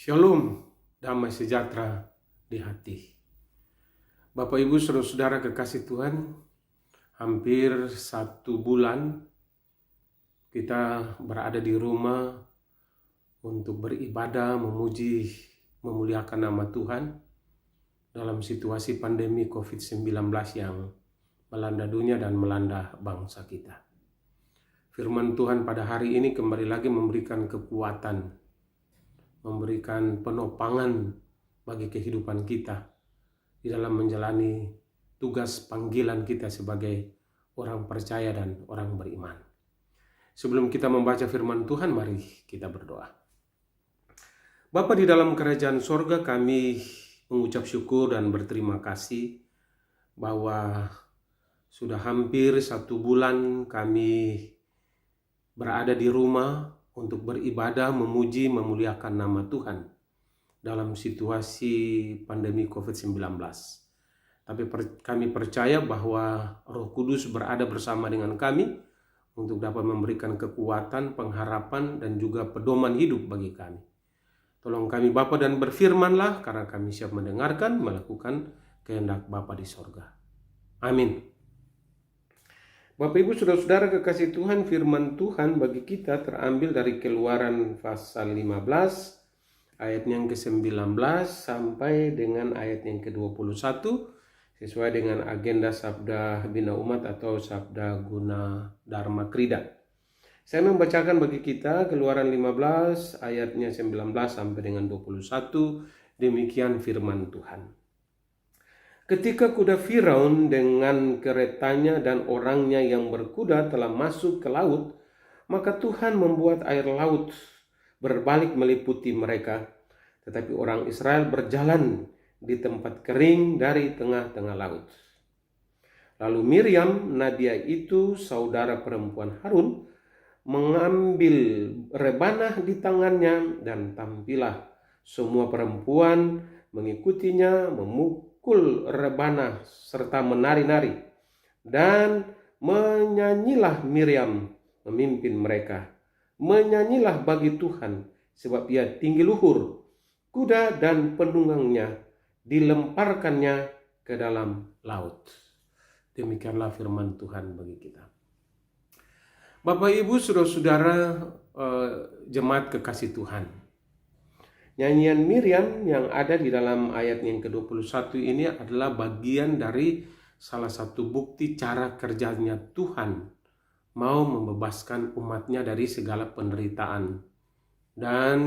Shalom, damai sejahtera di hati. Bapak Ibu Saudara-saudara kekasih Tuhan, hampir 1 bulan kita berada di rumah untuk beribadah, memuji, memuliakan nama Tuhan dalam situasi pandemi COVID-19 yang melanda dunia dan melanda bangsa kita. Firman Tuhan pada hari ini kembali lagi memberikan kekuatan, memberikan penopangan bagi kehidupan kita di dalam menjalani tugas panggilan kita sebagai orang percaya dan orang beriman. Sebelum kita membaca firman Tuhan, mari kita berdoa. Bapa di dalam kerajaan sorga, kami mengucap syukur dan berterima kasih bahwa sudah hampir 1 bulan kami berada di rumah untuk beribadah, memuji, memuliakan nama Tuhan dalam situasi pandemi COVID-19. Tapi kami percaya bahwa Roh Kudus berada bersama dengan kami untuk dapat memberikan kekuatan, pengharapan, dan juga pedoman hidup bagi kami. Tolong kami Bapa dan berfirmanlah, karena kami siap mendengarkan, melakukan kehendak Bapa di sorga. Amin. Bapak Ibu Saudara-saudara kekasih Tuhan, firman Tuhan bagi kita terambil dari Keluaran pasal 15 ayat yang ke-19 sampai dengan ayat yang ke-21 sesuai dengan agenda Sabda Bina Umat atau Sabda Guna Dharma Krida. Saya membacakan bagi kita Keluaran 15 ayatnya 19 sampai dengan 21, demikian firman Tuhan. Ketika kuda Firaun dengan keretanya dan orangnya yang berkuda telah masuk ke laut, maka Tuhan membuat air laut berbalik meliputi mereka. Tetapi orang Israel berjalan di tempat kering dari tengah-tengah laut. Lalu Miriam, Nadia itu saudara perempuan Harun, mengambil rebanah di tangannya dan tampillah semua perempuan mengikutinya memukul rebanah serta menari-nari, dan menyanyilah Miriam memimpin mereka. Menyanyilah bagi Tuhan, sebab ia tinggi luhur. Kuda dan penunggangnya dilemparkannya ke dalam laut. Demikianlah firman Tuhan bagi kita. Bapak Ibu Saudara-saudara jemaat kekasih Tuhan, nyanyian Miriam yang ada di dalam ayat yang ke-21 ini adalah bagian dari salah satu bukti cara kerjanya Tuhan mau membebaskan umatnya dari segala penderitaan dan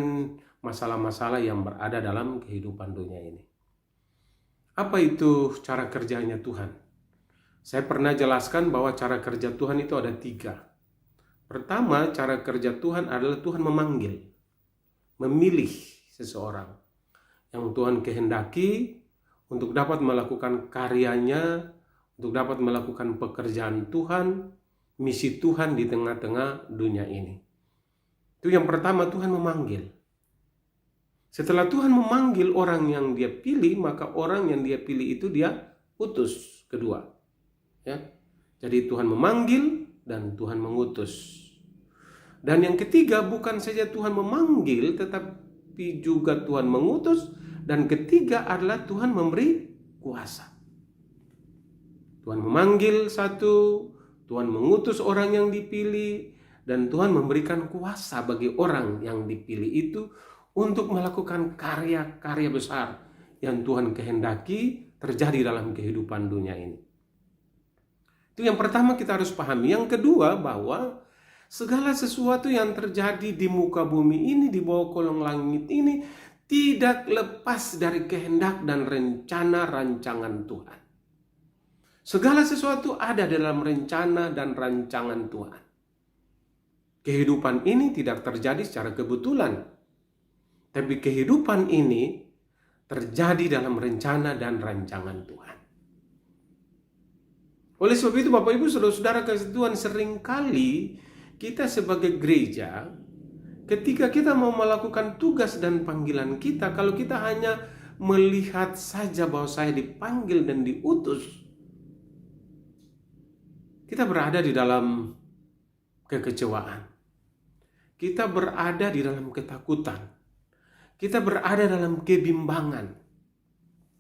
masalah-masalah yang berada dalam kehidupan dunia ini. Apa itu cara kerjanya Tuhan? Saya pernah jelaskan bahwa cara kerja Tuhan itu ada 3. Pertama, cara kerja Tuhan adalah Tuhan memanggil, memilih seseorang yang Tuhan kehendaki untuk dapat melakukan karyanya, untuk dapat melakukan pekerjaan Tuhan, misi Tuhan di tengah-tengah dunia ini. Itu yang pertama, Tuhan memanggil. Setelah Tuhan memanggil orang yang dia pilih, maka orang yang dia pilih itu dia utus. Kedua, ya. Jadi Tuhan memanggil dan Tuhan mengutus. Dan yang ketiga, bukan saja Tuhan memanggil, tetapi juga Tuhan mengutus. Dan ketiga adalah Tuhan memberi kuasa. Tuhan memanggil satu, Tuhan mengutus orang yang dipilih, dan Tuhan memberikan kuasa bagi orang yang dipilih itu untuk melakukan karya-karya besar yang Tuhan kehendaki terjadi dalam kehidupan dunia ini. Itu yang pertama kita harus pahami. Yang kedua, bahwa segala sesuatu yang terjadi di muka bumi ini, di bawah kolong langit ini, tidak lepas dari kehendak dan rencana rancangan Tuhan. Segala sesuatu ada dalam rencana dan rancangan Tuhan. Kehidupan ini tidak terjadi secara kebetulan, tapi kehidupan ini terjadi dalam rencana dan rancangan Tuhan. Oleh sebab itu Bapak Ibu Saudara-saudara kasih Tuhan, seringkali kita sebagai gereja, ketika kita mau melakukan tugas dan panggilan kita, kalau kita hanya melihat saja bahwa saya dipanggil dan diutus, kita berada di dalam kekecewaan. Kita berada di dalam ketakutan. kita berada dalam kebimbangan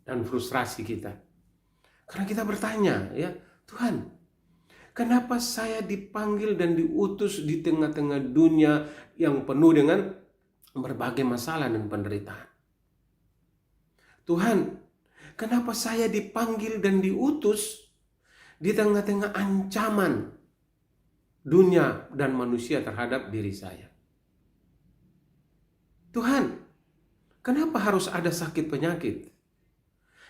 dan frustrasi kita. Karena kita bertanya, ya Tuhan, kenapa saya dipanggil dan diutus di tengah-tengah dunia yang penuh dengan berbagai masalah dan penderitaan? Tuhan, kenapa saya dipanggil dan diutus di tengah-tengah ancaman dunia dan manusia terhadap diri saya? Tuhan, kenapa harus ada sakit penyakit?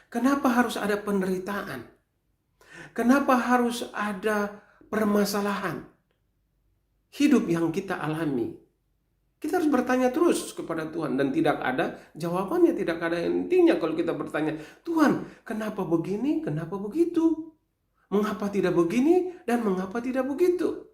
Kenapa harus ada penderitaan? Kenapa harus ada permasalahan hidup yang kita alami? Kita harus bertanya terus kepada Tuhan dan tidak ada jawabannya, tidak ada intinya kalau kita bertanya, Tuhan, kenapa begini, kenapa begitu? Mengapa tidak begini dan mengapa tidak begitu?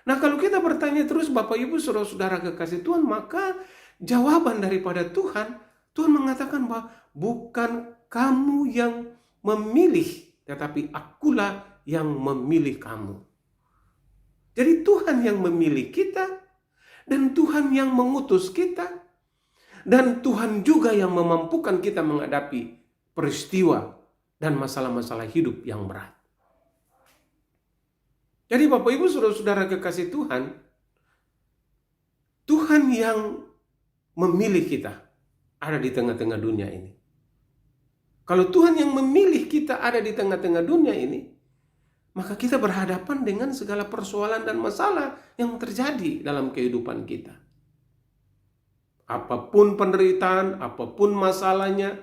Nah, kalau kita bertanya terus, Bapak Ibu Saudara-saudara kekasih Tuhan, maka jawaban daripada Tuhan mengatakan bahwa bukan kamu yang memilih, tetapi akulah yang memilih kamu. Jadi Tuhan yang memilih kita, dan Tuhan yang mengutus kita, dan Tuhan juga yang memampukan kita menghadapi peristiwa dan masalah-masalah hidup yang berat. Jadi Bapak Ibu Saudara-saudara kekasih Tuhan, Tuhan yang memilih kita ada di tengah-tengah dunia ini. Kalau Tuhan yang memilih kita ada di tengah-tengah dunia ini, maka kita berhadapan dengan segala persoalan dan masalah yang terjadi dalam kehidupan kita. Apapun penderitaan, apapun masalahnya,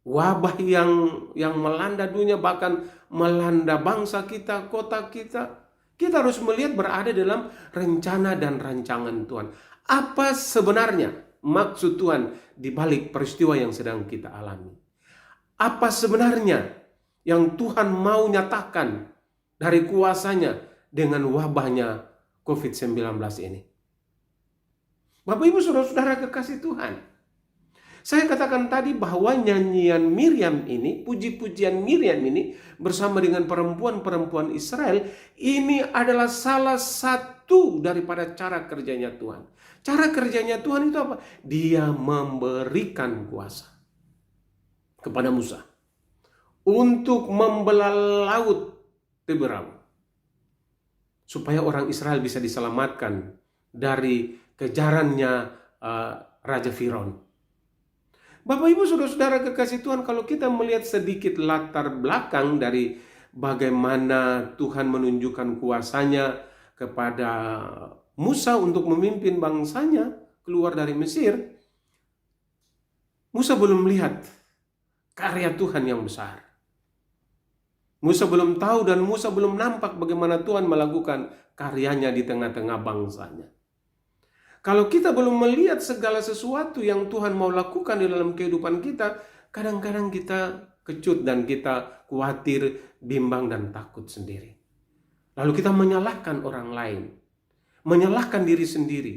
wabah yang melanda dunia, bahkan melanda bangsa kita, kota kita, kita harus melihat berada dalam rencana dan rancangan Tuhan. Apa sebenarnya maksud Tuhan di balik peristiwa yang sedang kita alami? Apa sebenarnya yang Tuhan mau nyatakan dari kuasanya dengan wabahnya COVID-19 ini? Bapak Ibu Saudara-saudara kekasih Tuhan, saya katakan tadi bahwa nyanyian Miriam ini, puji-pujian Miriam ini bersama dengan perempuan-perempuan Israel, ini adalah salah satu daripada cara kerjanya Tuhan. Cara kerjanya Tuhan itu apa? Dia memberikan kuasa kepada Musa untuk membelah laut Teberau, supaya orang Israel bisa diselamatkan dari kejarannya Raja Firaun. Bapak Ibu Saudara-saudara kekasih Tuhan, kalau kita melihat sedikit latar belakang dari bagaimana Tuhan menunjukkan kuasanya kepada Musa untuk memimpin bangsanya keluar dari Mesir, Musa belum melihat karya Tuhan yang besar. Musa belum tahu dan Musa belum nampak bagaimana Tuhan melakukan karyanya di tengah-tengah bangsanya. Kalau kita belum melihat segala sesuatu yang Tuhan mau lakukan di dalam kehidupan kita, kadang-kadang kita kecut dan kita khawatir, bimbang dan takut sendiri. Lalu kita menyalahkan orang lain, menyalahkan diri sendiri.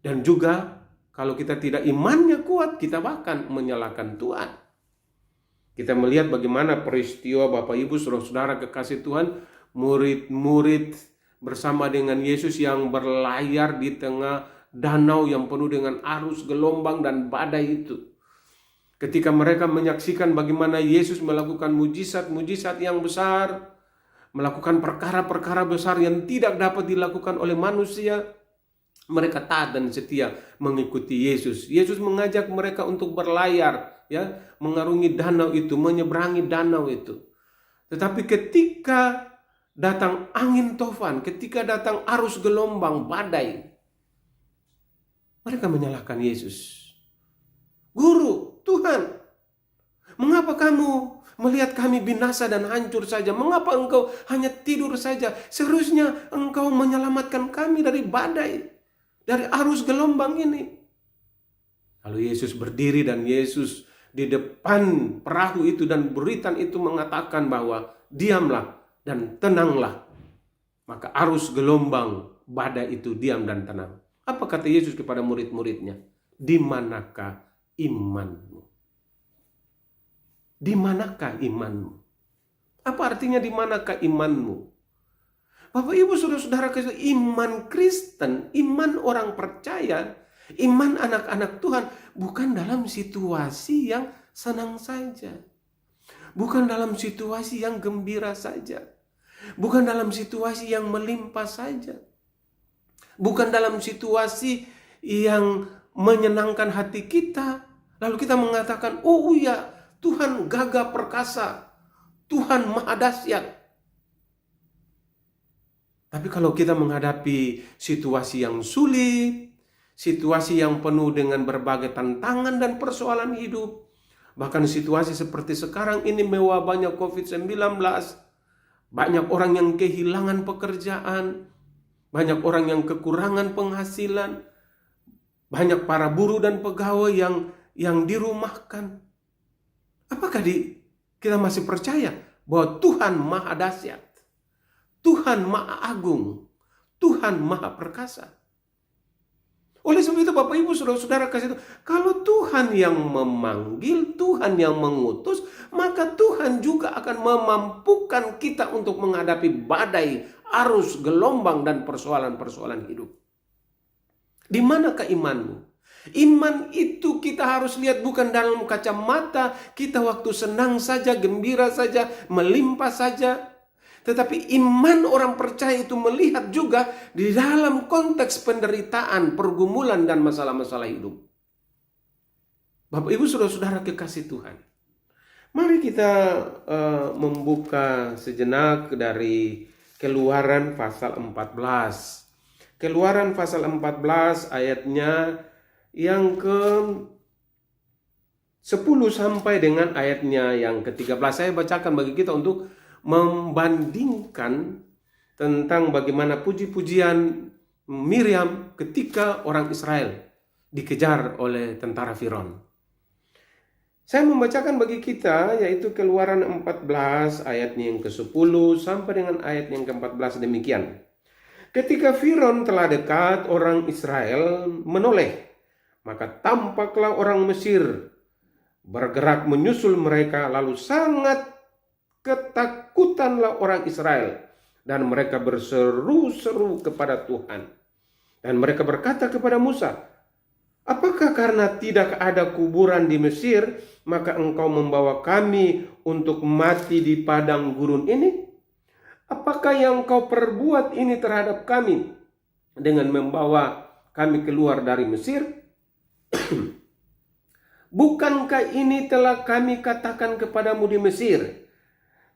Dan juga kalau kita tidak imannya kuat, kita bahkan menyalahkan Tuhan. Kita melihat bagaimana peristiwa Bapak Ibu Saudara-saudara kekasih Tuhan, murid-murid bersama dengan Yesus yang berlayar di tengah danau yang penuh dengan arus, gelombang dan badai itu. Ketika mereka menyaksikan bagaimana Yesus melakukan mujizat-mujizat yang besar, melakukan perkara-perkara besar yang tidak dapat dilakukan oleh manusia, mereka taat dan setia mengikuti Yesus. Yesus mengajak mereka untuk berlayar, ya, mengarungi danau itu, menyeberangi danau itu. Tetapi ketika datang angin tofan, ketika datang arus gelombang, badai, mereka menyalahkan Yesus. Guru, Tuhan, mengapa kamu melihat kami binasa dan hancur saja? Mengapa engkau hanya tidur saja? Seharusnya engkau menyelamatkan kami dari badai, dari arus gelombang ini. Lalu Yesus berdiri dan Yesus di depan perahu itu dan buritan itu mengatakan bahwa diamlah dan tenanglah. Maka arus gelombang badai itu diam dan tenang. Apa kata Yesus kepada murid-muridnya? Di manakah imanmu? Di manakah imanmu? Apa artinya di manakah imanmu? Bapak Ibu Saudara-saudara, iman Kristen, iman orang percaya Iman anak-anak Tuhan bukan dalam situasi yang senang saja. Bukan dalam situasi yang gembira saja. Bukan dalam situasi yang melimpah saja. Bukan dalam situasi yang menyenangkan hati kita. Lalu kita mengatakan, oh iya, Tuhan gagah perkasa. Tuhan maha dahsyat. Tapi kalau kita menghadapi situasi yang sulit, situasi yang penuh dengan berbagai tantangan dan persoalan hidup, bahkan situasi seperti sekarang ini mewabahnya COVID-19, banyak orang yang kehilangan pekerjaan, banyak orang yang kekurangan penghasilan, banyak para buruh dan pegawai yang dirumahkan. Apakah kita masih percaya bahwa Tuhan maha dahsyat, Tuhan maha agung, Tuhan maha perkasa? Oleh sebab itu Bapak Ibu Saudara-saudara kasih itu, kalau Tuhan yang memanggil, Tuhan yang mengutus, maka Tuhan juga akan memampukan kita untuk menghadapi badai, arus, gelombang, dan persoalan-persoalan hidup. Di manakah imanmu? Iman itu kita harus lihat bukan dalam kacamata kita waktu senang saja, gembira saja, melimpah saja. Tetapi iman orang percaya itu melihat juga di dalam konteks penderitaan, pergumulan, dan masalah-masalah hidup. Bapak Ibu Saudara-saudara kekasih Tuhan, mari kita membuka sejenak dari Keluaran pasal 14. Keluaran pasal 14 ayatnya yang ke-10 sampai dengan ayatnya yang ke-13. Saya bacakan bagi kita untuk membandingkan tentang bagaimana puji-pujian Miriam ketika orang Israel dikejar oleh tentara Firaun. Saya membacakan bagi kita yaitu Keluaran 14 ayatnya yang ke-10 sampai dengan ayat yang ke-14 demikian. Ketika Firaun telah dekat, orang Israel menoleh, maka tampaklah orang Mesir bergerak menyusul mereka, lalu sangat ketakutanlah orang Israel, dan mereka berseru-seru kepada Tuhan. Dan mereka berkata kepada Musa, apakah karena tidak ada kuburan di Mesir, maka engkau membawa kami untuk mati di padang gurun ini? Apakah yang kau perbuat ini terhadap kami dengan membawa kami keluar dari Mesir? Bukankah ini telah kami katakan kepadamu di Mesir?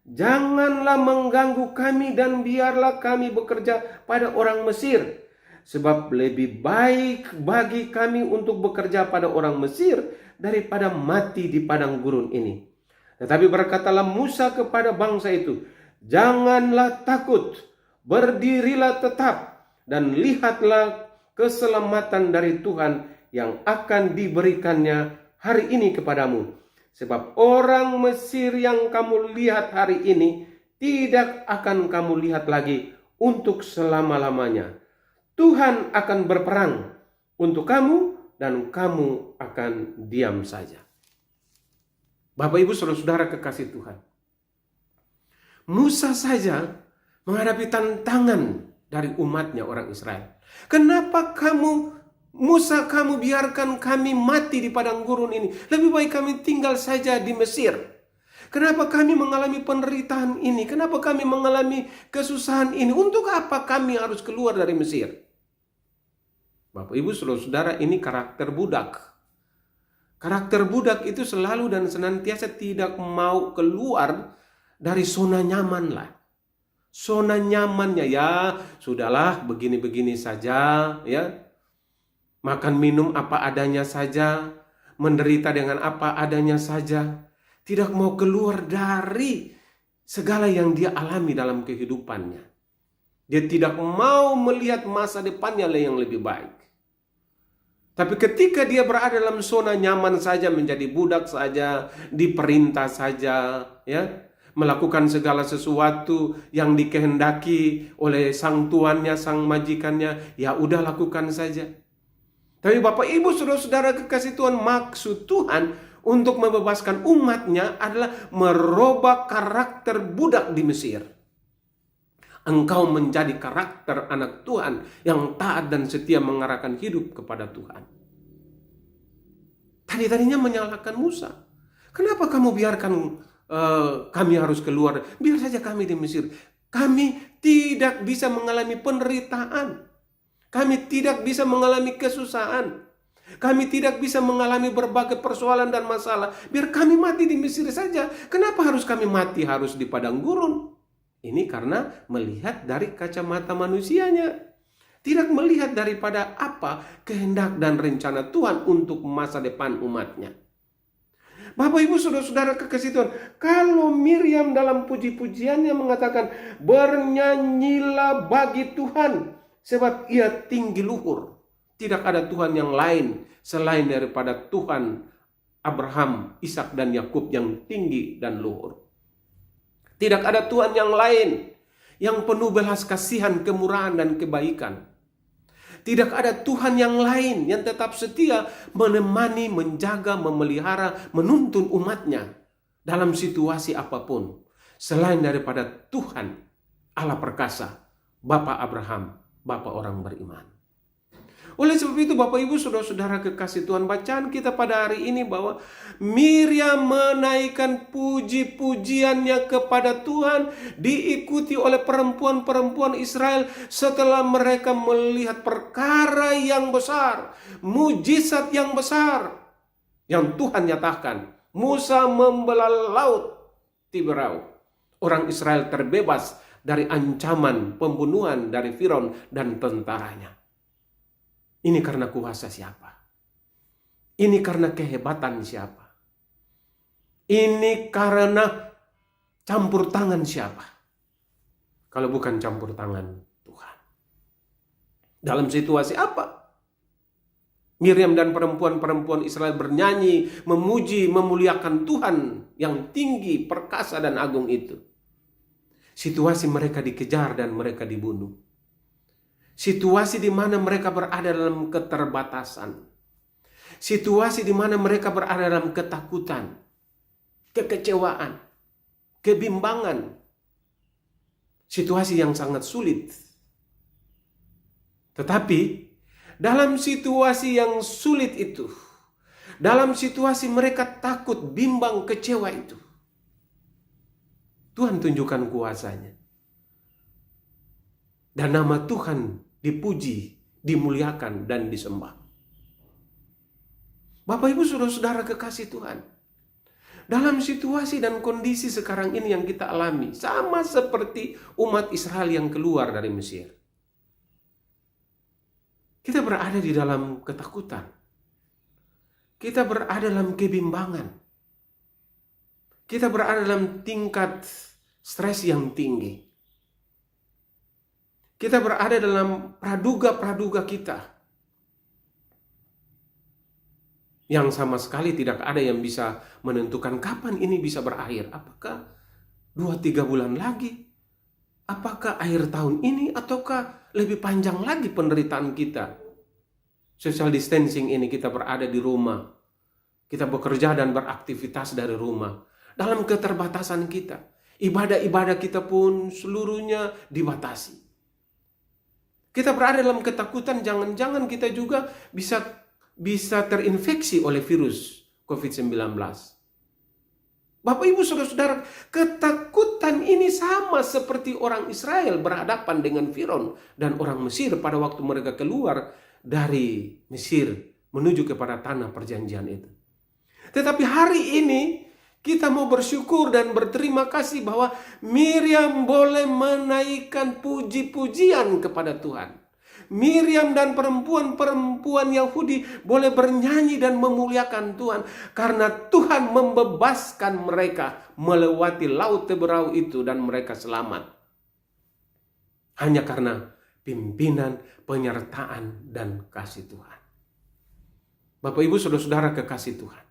Janganlah mengganggu kami dan biarlah kami bekerja pada orang Mesir. Sebab lebih baik bagi kami untuk bekerja pada orang Mesir daripada mati di padang gurun ini. Tetapi berkatalah Musa kepada bangsa itu, janganlah takut, berdirilah tetap dan lihatlah keselamatan dari Tuhan yang akan diberikannya hari ini kepadamu. Sebab orang Mesir yang kamu lihat hari ini tidak akan kamu lihat lagi untuk selama-lamanya. Tuhan akan berperang untuk kamu dan kamu akan diam saja. Bapak Ibu Saudara-saudara kekasih Tuhan, Musa saja menghadapi tantangan dari umatnya orang Israel. Kenapa Musa, kamu biarkan kami mati di padang gurun ini. Lebih baik kami tinggal saja di Mesir. Kenapa kami mengalami penderitaan ini? Kenapa kami mengalami kesusahan ini? Untuk apa kami harus keluar dari Mesir? Bapak Ibu Saudara, ini karakter budak. Karakter budak itu selalu dan senantiasa tidak mau keluar dari zona nyaman lah. Zona nyamannya, ya sudahlah begini-begini saja, ya. Makan minum apa adanya saja, menderita dengan apa adanya saja, tidak mau keluar dari segala yang dia alami dalam kehidupannya. Dia tidak mau melihat masa depannya yang lebih baik. Tapi ketika dia berada dalam zona nyaman saja, menjadi budak saja, diperintah saja, ya, melakukan segala sesuatu yang dikehendaki oleh sang tuannya, sang majikannya, ya udah lakukan saja. Tapi Bapak Ibu Saudara-saudara kekasih Tuhan, maksud Tuhan untuk membebaskan umatnya adalah merubah karakter budak di Mesir. Engkau menjadi karakter anak Tuhan yang taat dan setia mengarahkan hidup kepada Tuhan. Tadinya menyalahkan Musa. Kenapa kamu biarkan kami harus keluar? Biar saja kami di Mesir. Kami tidak bisa mengalami penderitaan. Kami tidak bisa mengalami kesusahan. Kami tidak bisa mengalami berbagai persoalan dan masalah. Biar kami mati di Mesir saja. Kenapa harus kami mati harus di padang gurun? Ini karena melihat dari kacamata manusianya. Tidak melihat daripada apa kehendak dan rencana Tuhan untuk masa depan umatnya. Bapak Ibu saudara-saudara kekasih Tuhan, kalau Miriam dalam puji-pujiannya mengatakan, bernyanyilah bagi Tuhan, sebab ia tinggi luhur. Tidak ada Tuhan yang lain selain daripada Tuhan Abraham, Ishak dan Yakub yang tinggi dan luhur. Tidak ada Tuhan yang lain yang penuh belas kasihan, kemurahan dan kebaikan. Tidak ada Tuhan yang lain yang tetap setia menemani, menjaga, memelihara, menuntun umatnya dalam situasi apapun selain daripada Tuhan Allah perkasa, Bapa Abraham, Bapa orang beriman. Oleh sebab itu Bapak Ibu saudara-saudara kekasih Tuhan, bacaan kita pada hari ini bahwa Miriam menaikkan puji-pujiannya kepada Tuhan, diikuti oleh perempuan-perempuan Israel setelah mereka melihat perkara yang besar, mujizat yang besar yang Tuhan nyatakan. Musa membelah laut Tiberau. Orang Israel terbebas dari ancaman pembunuhan dari Firaun dan tentaranya. Ini karena kuasa siapa? Ini karena kehebatan siapa? Ini karena campur tangan siapa? Kalau bukan campur tangan Tuhan. Dalam situasi apa? Miriam dan perempuan-perempuan Israel bernyanyi, memuji, memuliakan Tuhan yang tinggi, perkasa dan agung itu. Situasi mereka dikejar dan mereka dibunuh. Situasi di mana mereka berada dalam keterbatasan. Situasi di mana mereka berada dalam ketakutan, kekecewaan, kebimbangan. Situasi yang sangat sulit. Tetapi dalam situasi yang sulit itu, dalam situasi mereka takut, bimbang, kecewa itu, Tuhan tunjukkan kuasanya. Dan nama Tuhan dipuji, dimuliakan, dan disembah. Bapak Ibu saudara-saudara kekasih Tuhan, dalam situasi dan kondisi sekarang ini yang kita alami, sama seperti umat Israel yang keluar dari Mesir. Kita berada di dalam ketakutan. Kita berada dalam kebimbangan. Kita berada dalam tingkat stres yang tinggi. Kita berada dalam praduga-praduga kita yang sama sekali tidak ada yang bisa menentukan kapan ini bisa berakhir. Apakah 2-3 bulan lagi? Apakah akhir tahun ini? Ataukah lebih panjang lagi penderitaan kita? Social distancing ini kita berada di rumah. Kita bekerja dan beraktivitas dari rumah. Dalam keterbatasan kita. Ibadah-ibadah kita pun seluruhnya dibatasi. Kita berada dalam ketakutan, jangan-jangan kita juga bisa terinfeksi oleh virus COVID-19. Bapak Ibu saudara-saudara, ketakutan ini sama seperti orang Israel berhadapan dengan Firaun dan orang Mesir pada waktu mereka keluar dari Mesir menuju kepada tanah perjanjian itu. Tetapi hari ini kita mau bersyukur dan berterima kasih bahwa Miriam boleh menaikkan puji-pujian kepada Tuhan. Miriam dan perempuan-perempuan Yahudi boleh bernyanyi dan memuliakan Tuhan. Karena Tuhan membebaskan mereka melewati laut Tiberau itu dan mereka selamat. Hanya karena pimpinan, penyertaan, dan kasih Tuhan. Bapak Ibu saudara-saudara kekasih Tuhan.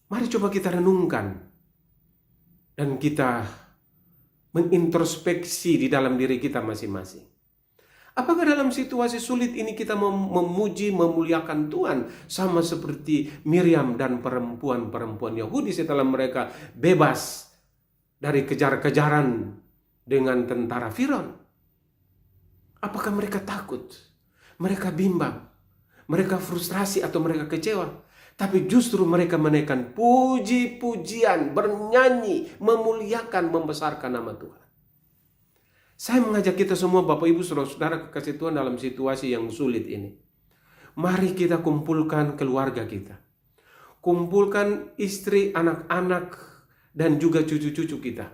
Mari coba kita renungkan dan kita mengintrospeksi di dalam diri kita masing-masing. Apakah dalam situasi sulit ini kita memuji, memuliakan Tuhan sama seperti Miriam dan perempuan-perempuan Yahudi setelah mereka bebas dari kejar-kejaran dengan tentara Firaun? Apakah mereka takut? Mereka bimbang? Mereka frustrasi atau mereka kecewa? Tapi justru mereka menaikkan puji-pujian, bernyanyi, memuliakan, membesarkan nama Tuhan. Saya mengajak kita semua Bapak Ibu Saudara kekasih Tuhan dalam situasi yang sulit ini. Mari kita kumpulkan keluarga kita. Kumpulkan istri, anak-anak, dan juga cucu-cucu kita.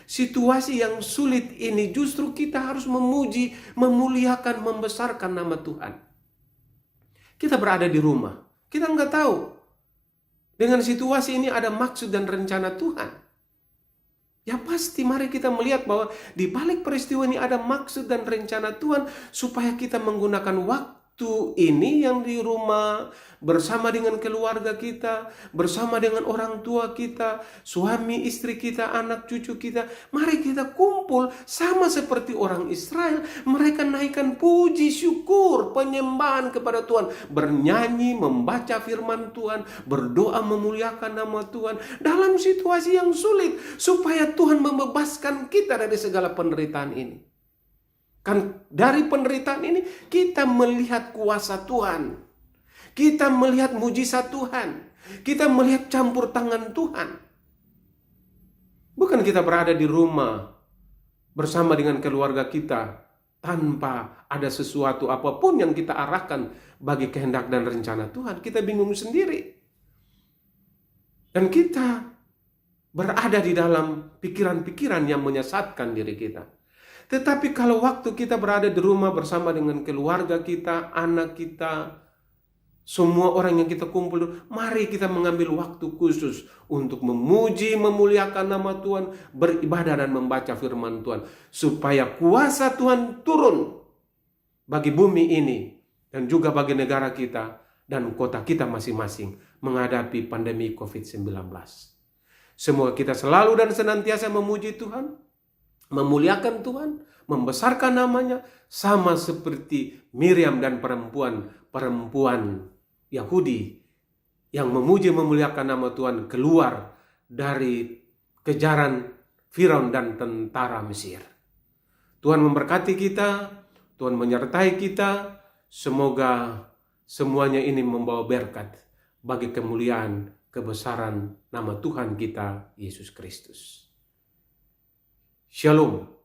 Situasi yang sulit ini justru kita harus memuji, memuliakan, membesarkan nama Tuhan. Kita berada di rumah. Kita nggak tahu. Dengan situasi ini ada maksud dan rencana Tuhan. Ya pasti mari kita melihat bahwa di balik peristiwa ini ada maksud dan rencana Tuhan supaya kita menggunakan waktu ini yang di rumah bersama dengan keluarga kita, bersama dengan orang tua kita, suami, istri kita, anak, cucu kita. Mari kita kumpul sama seperti orang Israel. Mereka naikkan puji syukur, penyembahan kepada Tuhan, bernyanyi, membaca firman Tuhan, berdoa memuliakan nama Tuhan dalam situasi yang sulit supaya Tuhan membebaskan kita dari segala penderitaan ini. Kan dari penderitaan ini kita melihat kuasa Tuhan. Kita melihat mujizat Tuhan. Kita melihat campur tangan Tuhan. Bukan kita berada di rumah bersama dengan keluarga kita tanpa ada sesuatu apapun yang kita arahkan bagi kehendak dan rencana Tuhan. Kita bingung sendiri. Dan kita berada di dalam pikiran-pikiran yang menyesatkan diri kita. Tetapi kalau waktu kita berada di rumah bersama dengan keluarga kita, anak kita, semua orang yang kita kumpul, mari kita mengambil waktu khusus untuk memuji, memuliakan nama Tuhan, beribadah dan membaca firman Tuhan. Supaya kuasa Tuhan turun bagi bumi ini dan juga bagi negara kita dan kota kita masing-masing menghadapi pandemi COVID-19. Semoga kita selalu dan senantiasa memuji Tuhan, memuliakan Tuhan, membesarkan namanya, sama seperti Miriam dan perempuan Yahudi yang memuji memuliakan nama Tuhan keluar dari kejaran Firaun dan tentara Mesir. Tuhan memberkati kita, Tuhan menyertai kita, semoga semuanya ini membawa berkat bagi kemuliaan, kebesaran nama Tuhan kita, Yesus Kristus. Shalom.